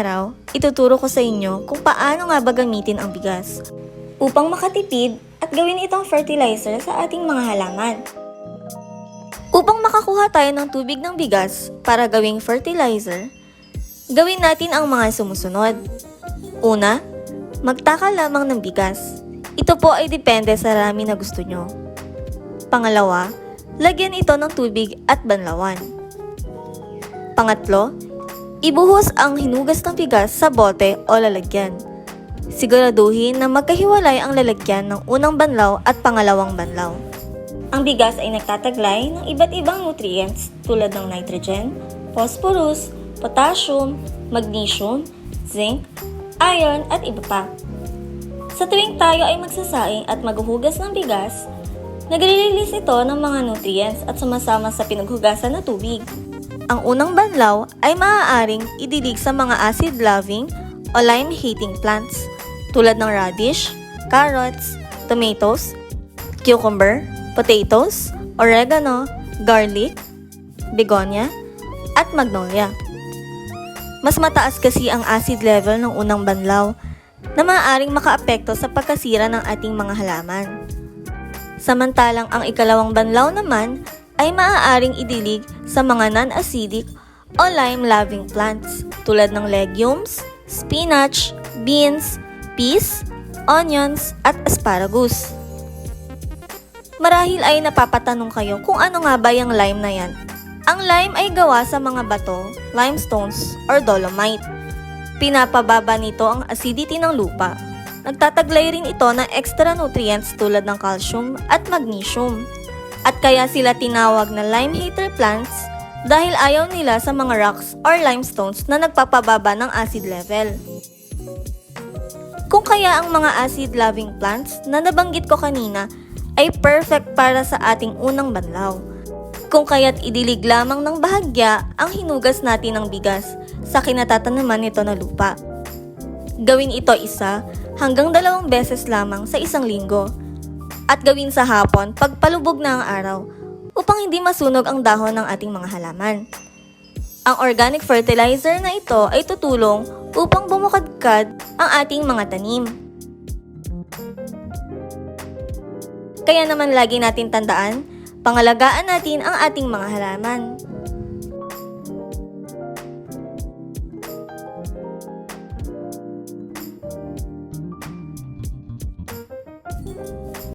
araw, ituturo ko sa inyo kung paano nga ba gamitin ang bigas upang makatipid at gawin itong fertilizer sa ating mga halaman. Upang makakuha tayo ng tubig ng bigas para gawing fertilizer, gawin natin ang mga sumusunod. Una, magtaka lamang ng bigas. Ito po ay depende sa rami na gusto nyo. Pangalawa, lagyan ito ng tubig at banlawan. Pangatlo, ibuhos ang hinugas ng bigas sa bote o lalagyan. Siguraduhin na magkahiwalay ang lalagyan ng unang banlaw at pangalawang banlaw. Ang bigas ay nagtataglay ng iba't ibang nutrients tulad ng nitrogen, phosphorus, potassium, magnesium, zinc, iron at iba pa. Sa tuwing tayo ay magsasaing at maghuhugas ng bigas, nagre-release ito ng mga nutrients at sumasama sa pinaghugasan na tubig. Ang unang banlaw ay maaaring idilig sa mga acid-loving o lime-hating plants tulad ng radish, carrots, tomatoes, cucumber, potatoes, oregano, garlic, begonia, at magnolia. Mas mataas kasi ang acid level ng unang banlaw na maaaring makaapekto sa pagkasira ng ating mga halaman. Samantalang ang ikalawang banlaw naman ay maaaring idilig sa mga non-acidic o lime-loving plants tulad ng legumes, spinach, beans, peas, onions, at asparagus. Marahil ay napapatanong kayo kung ano nga ba yung lime na yan. Ang lime ay gawa sa mga bato, limestones, or dolomite. Pinapababa nito ang acidity ng lupa. Nagtataglay rin ito ng extra nutrients tulad ng calcium at magnesium. At kaya sila tinawag na lime hater plants dahil ayaw nila sa mga rocks or limestones na nagpapababa ng acid level. Kung kaya ang mga acid-loving plants na nabanggit ko kanina ay perfect para sa ating unang banlaw. Kung kaya't idilig lamang ng bahagya ang hinugas natin ng bigas sa kinatatanaman nito na lupa. Gawin ito 1 hanggang 2 beses lamang sa isang linggo. At gawin sa hapon pag palubog na ang araw upang hindi masunog ang dahon ng ating mga halaman. Ang organic fertilizer na ito ay tutulong upang bumukadkad ang ating mga tanim. Kaya naman lagi natin tandaan, pangalagaan natin ang ating mga halaman.